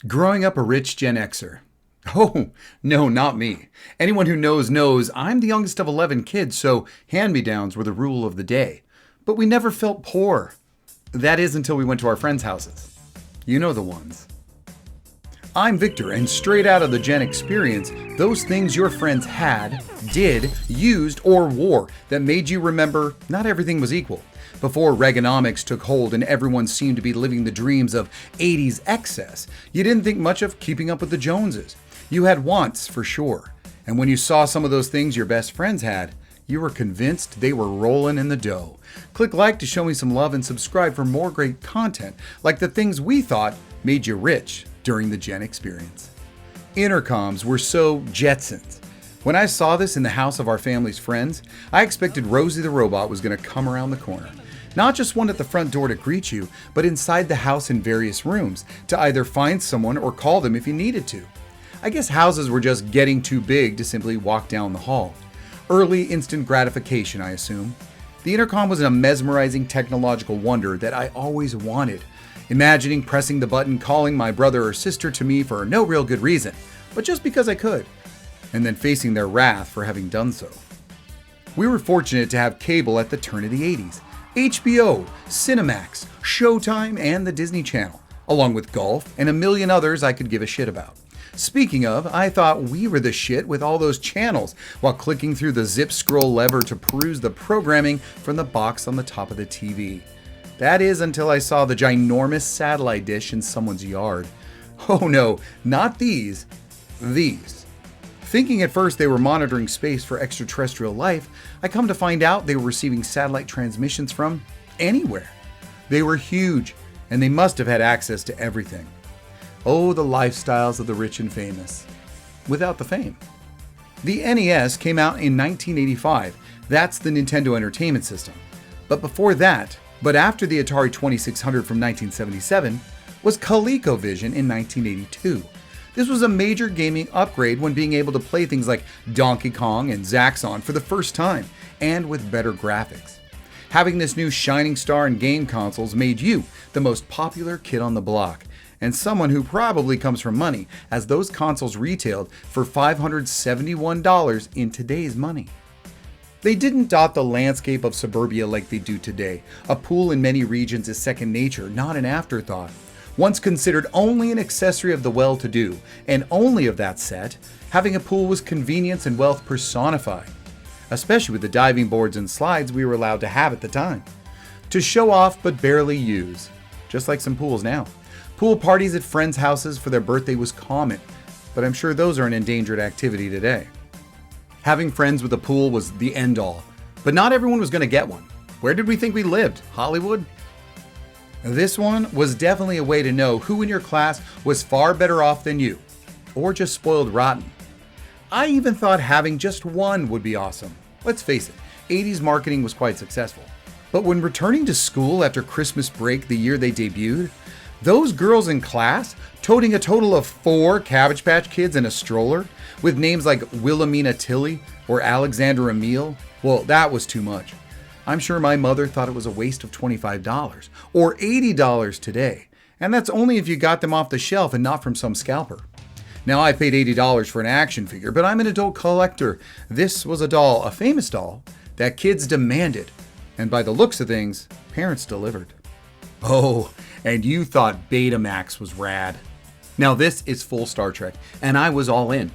Growing up a rich Gen Xer. Oh, no, not me. Anyone who knows I'm the youngest of 11 kids, so hand-me-downs were the rule of the day. But we never felt poor. That is until we went to our friends' houses. You know the ones. I'm Victor, and straight out of the Gen experience, those things your friends had, did, used, or wore that made you remember not everything was equal. Before Reaganomics took hold and everyone seemed to be living the dreams of 80s excess, you didn't think much of keeping up with the Joneses. You had wants, for sure. And when you saw some of those things your best friends had, you were convinced they were rolling in the dough. Click like to show me some love and subscribe for more great content like the things we thought made you rich during the Gen experience. Intercoms were so Jetsons. When I saw this in the house of our family's friends, I expected Rosie the robot was going to come around the corner. Not just one at the front door to greet you, but inside the house in various rooms to either find someone or call them if you needed to. I guess houses were just getting too big to simply walk down the hall. Early instant gratification, I assume. The intercom was a mesmerizing technological wonder that I always wanted. Imagining pressing the button calling my brother or sister to me for no real good reason, but just because I could, and then facing their wrath for having done so. We were fortunate to have cable at the turn of the 80s. HBO, Cinemax, Showtime, and the Disney Channel, along with golf and a million others I could give a shit about. Speaking of, I thought we were the shit with all those channels while clicking through the zip scroll lever to peruse the programming from the box on the top of the TV. That is until I saw the ginormous satellite dish in someone's yard. Oh no, not these. These. Thinking at first they were monitoring space for extraterrestrial life, I come to find out they were receiving satellite transmissions from anywhere. They were huge, and they must have had access to everything. Oh, the lifestyles of the rich and famous. Without the fame. The NES came out in 1985. That's the Nintendo Entertainment System. But before that, but after the Atari 2600 from 1977, was ColecoVision in 1982. This was a major gaming upgrade when being able to play things like Donkey Kong and Zaxxon for the first time, and with better graphics. Having this new shining star in game consoles made you the most popular kid on the block, and someone who probably comes from money, as those consoles retailed for $571 in today's money. They didn't dot the landscape of suburbia like they do today. A pool in many regions is second nature, not an afterthought. Once considered only an accessory of the well-to-do, and only of that set, having a pool was convenience and wealth personified, especially with the diving boards and slides we were allowed to have at the time. To show off but barely use, just like some pools now. Pool parties at friends' houses for their birthday was common, but I'm sure those are an endangered activity today. Having friends with a pool was the end-all, but not everyone was going to get one. Where did we think we lived? Hollywood? This one was definitely a way to know who in your class was far better off than you, or just spoiled rotten. I even thought having just one would be awesome. Let's face it, 80s marketing was quite successful. But when returning to school after Christmas break the year they debuted, those girls in class toting a total of 4 Cabbage Patch Kids in a stroller with names like Wilhelmina Tilly or Alexander Emile, well, that was too much. I'm sure my mother thought it was a waste of $25 or $80 today, and that's only if you got them off the shelf and not from some scalper. Now, I paid $80 for an action figure, but I'm an adult collector. This was a doll, a famous doll, that kids demanded, and by the looks of things, parents delivered. Oh, and you thought Betamax was rad. Now this is full Star Trek, and I was all in.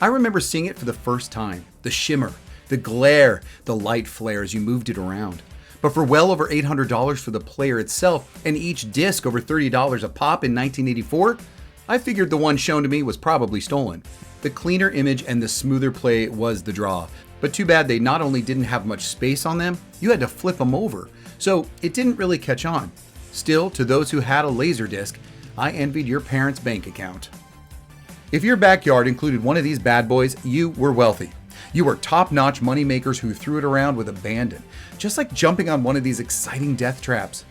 I remember seeing it for the first time. The shimmer, the glare, the light flare as you moved it around. But for well over $800 for the player itself, and each disc over $30 a pop in 1984, I figured the one shown to me was probably stolen. The cleaner image and the smoother play was the draw. But too bad they not only didn't have much space on them, you had to flip them over. So it didn't really catch on. Still, to those who had a Laserdisc, I envied your parents' bank account. If your backyard included one of these bad boys, you were wealthy. You were top-notch moneymakers who threw it around with abandon, just like jumping on one of these exciting death traps,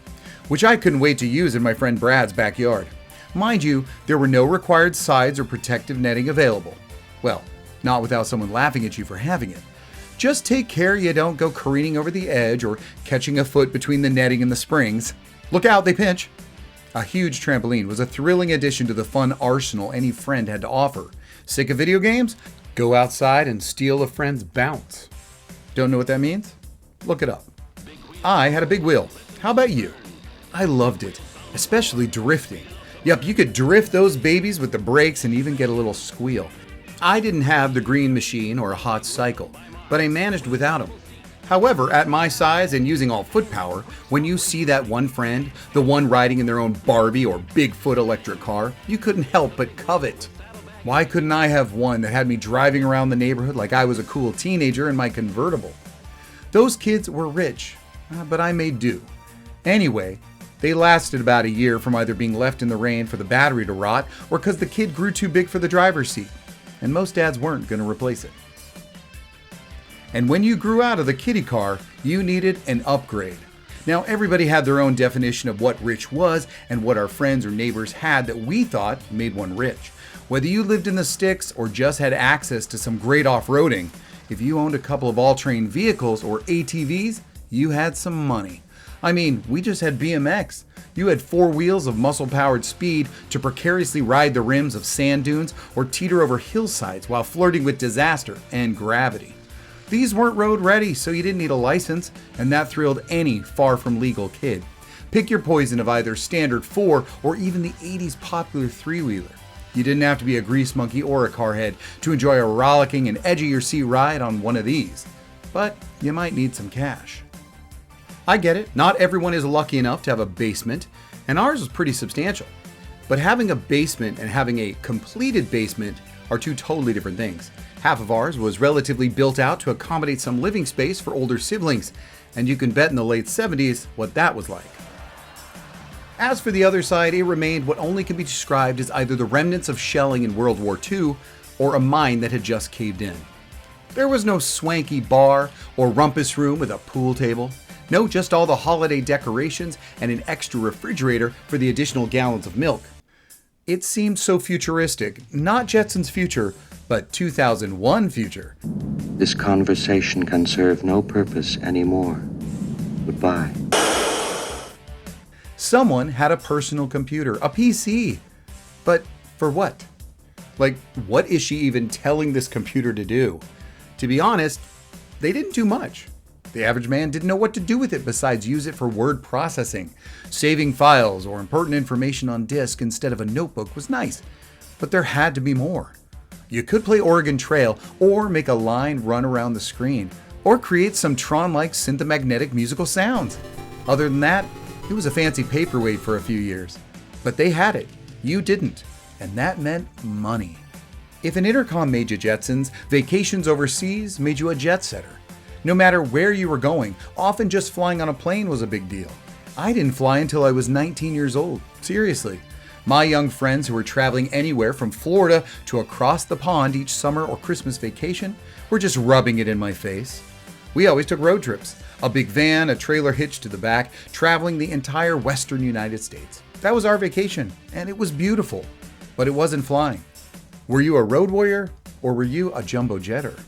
which I couldn't wait to use in my friend Brad's backyard. Mind you, there were no required sides or protective netting available. Well, not without someone laughing at you for having it. Just take care you don't go careening over the edge or catching a foot between the netting and the springs. Look out, they pinch. A huge trampoline was a thrilling addition to the fun arsenal any friend had to offer. Sick of video games? Go outside and steal a friend's bounce. Don't know what that means? Look it up. I had a big wheel. How about you? I loved it, especially drifting. Yup, you could drift those babies with the brakes and even get a little squeal. I didn't have the green machine or a hot cycle, but I managed without them. However, at my size and using all foot power, when you see that one friend, the one riding in their own Barbie or Bigfoot electric car, you couldn't help but covet. Why couldn't I have one that had me driving around the neighborhood like I was a cool teenager in my convertible? Those kids were rich, but I made do. Anyway, they lasted about a year from either being left in the rain for the battery to rot or because the kid grew too big for the driver's seat, and most dads weren't going to replace it. And when you grew out of the kiddie car, you needed an upgrade. Now, everybody had their own definition of what rich was and what our friends or neighbors had that we thought made one rich. Whether you lived in the sticks or just had access to some great off-roading, if you owned a couple of all-terrain vehicles or ATVs, you had some money. I mean, we just had BMX. You had 4 wheels of muscle-powered speed to precariously ride the rims of sand dunes or teeter over hillsides while flirting with disaster and gravity. These weren't road ready, so you didn't need a license, and that thrilled any far from legal kid. Pick your poison of either standard 4 or even the 80s popular 3-wheeler. You didn't have to be a grease monkey or a carhead to enjoy a rollicking and edge-of-your-seat ride on one of these. But you might need some cash. I get it, not everyone is lucky enough to have a basement, and ours was pretty substantial. But having a basement and having a completed basement are two totally different things. Half of ours was relatively built out to accommodate some living space for older siblings, and you can bet in the late 70s what that was like. As for the other side, it remained what only can be described as either the remnants of shelling in World War II or a mine that had just caved in. There was no swanky bar or rumpus room with a pool table. No, just all the holiday decorations and an extra refrigerator for the additional gallons of milk. It seemed so futuristic, not Jetson's future, but 2001 future. This conversation can serve no purpose anymore. Goodbye. Someone had a personal computer, a PC. But for what? Like, what is she even telling this computer to do? To be honest, they didn't do much. The average man didn't know what to do with it besides use it for word processing. Saving files or important information on disk instead of a notebook was nice, but there had to be more. You could play Oregon Trail or make a line run around the screen or create some Tron-like synthomagnetic musical sounds. Other than that, it was a fancy paperweight for a few years. But they had it. You didn't. And that meant money. If an intercom made you Jetsons, vacations overseas made you a jet setter. No matter where you were going, often just flying on a plane was a big deal. I didn't fly until I was 19 years old. Seriously. My young friends who were traveling anywhere from Florida to across the pond each summer or Christmas vacation were just rubbing it in my face. We always took road trips. A big van, a trailer hitched to the back, traveling the entire western United States. That was our vacation, and it was beautiful. But it wasn't flying. Were you a road warrior, or were you a jumbo jetter?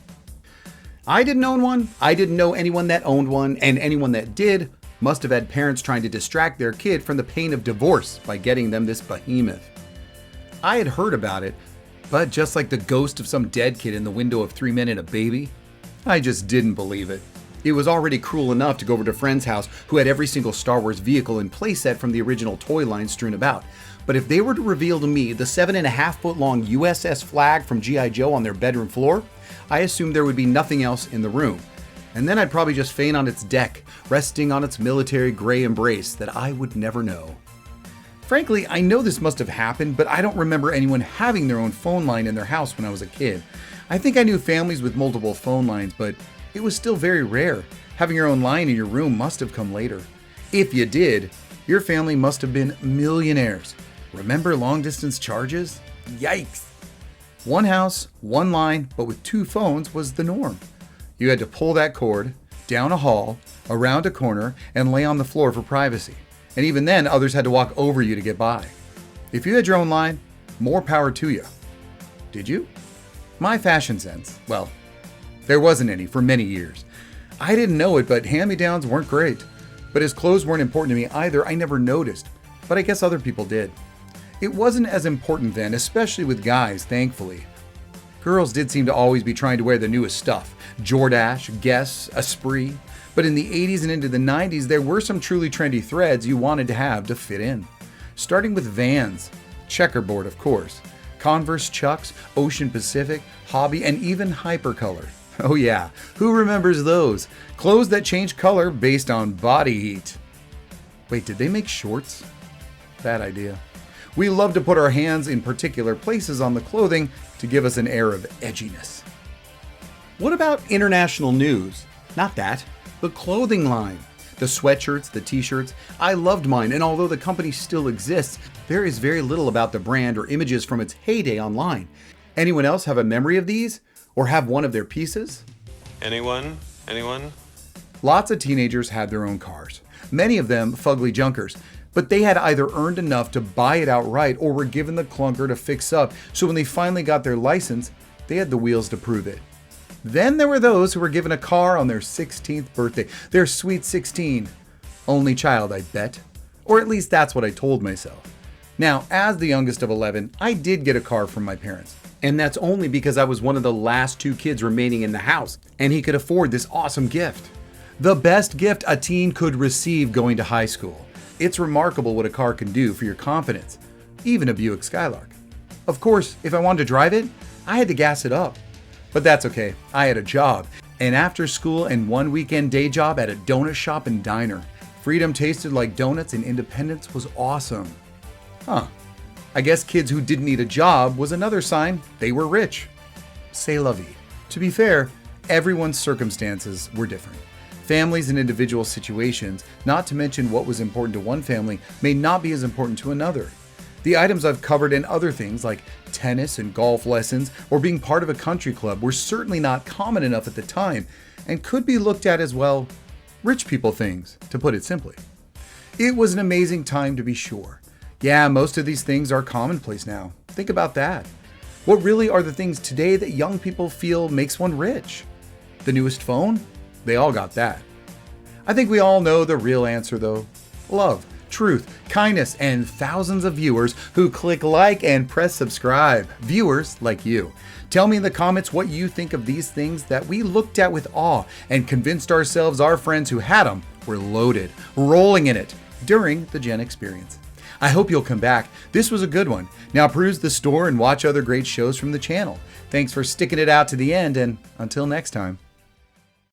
I didn't own one. I didn't know anyone that owned one, and anyone that did must have had parents trying to distract their kid from the pain of divorce by getting them this behemoth. I had heard about it, but just like the ghost of some dead kid in the window of 3 Men and a Baby, I just didn't believe it. It was already cruel enough to go over to a friend's house who had every single Star Wars vehicle and playset from the original toy line strewn about. But if they were to reveal to me the 7.5-foot long USS flag from G.I. Joe on their bedroom floor, I assumed there would be nothing else in the room. And then I'd probably just faint on its deck, resting on its military gray embrace that I would never know. Frankly, I know this must have happened, but I don't remember anyone having their own phone line in their house when I was a kid. I think I knew families with multiple phone lines, but it was still very rare. Having your own line in your room must have come later. If you did, your family must have been millionaires. Remember long-distance charges? Yikes! One house, one line, but with 2 phones was the norm. You had to pull that cord, down a hall, around a corner, and lay on the floor for privacy. And even then, others had to walk over you to get by. If you had your own line, more power to you. Did you? My fashion sense, well, there wasn't any for many years. I didn't know it, but hand-me-downs weren't great. But as clothes weren't important to me either, I never noticed. but I guess other people did. It wasn't as important then, especially with guys, thankfully. Girls did seem to always be trying to wear the newest stuff. Jordache, Guess, Esprit. But in the 80s and into the 90s, there were some truly trendy threads you wanted to have to fit in. Starting with Vans, checkerboard of course, Converse Chucks, Ocean Pacific, Hobby, and even Hypercolor. Oh yeah, who remembers those? Clothes that change color based on body heat. Wait, did they make shorts? Bad idea. We love to put our hands in particular places on the clothing to give us an air of edginess. What about international news? Not that. The clothing line. The sweatshirts, the t-shirts. I loved mine, and although the company still exists, there is very little about the brand or images from its heyday online. Anyone else have a memory of these? Or have one of their pieces? Anyone? Lots of teenagers had their own cars. Many of them fugly junkers. But they had either earned enough to buy it outright or were given the clunker to fix up, so when they finally got their license, they had the wheels to prove it. Then there were those who were given a car on their 16th birthday, their sweet 16. Only child, I bet. Or at least that's what I told myself. Now, as the youngest of 11, I did get a car from my parents. And that's only because I was one of the last 2 kids remaining in the house, and he could afford this awesome gift. The best gift a teen could receive going to high school. It's remarkable what a car can do for your confidence, even a Buick Skylark. Of course, if I wanted to drive it, I had to gas it up. But that's okay, I had a job, an after school and one weekend day job at a donut shop and diner. Freedom tasted like donuts and independence was awesome. I guess kids who didn't need a job was another sign they were rich. C'est la vie. To be fair, everyone's circumstances were different. Families and individual situations, not to mention what was important to one family, may not be as important to another. The items I've covered and other things like tennis and golf lessons or being part of a country club were certainly not common enough at the time and could be looked at as, well, rich people things, to put it simply. It was an amazing time to be sure. Yeah, most of these things are commonplace now. Think about that. What really are the things today that young people feel makes one rich? The newest phone? They all got that. I think we all know the real answer though. Love, truth, kindness, and thousands of viewers who click like and press subscribe. Viewers like you. Tell me in the comments what you think of these things that we looked at with awe and convinced ourselves our friends who had them were loaded, rolling in it during the Gen Experience. I hope you'll come back. This was a good one. Now peruse the store and watch other great shows from the channel. Thanks for sticking it out to the end, and until next time.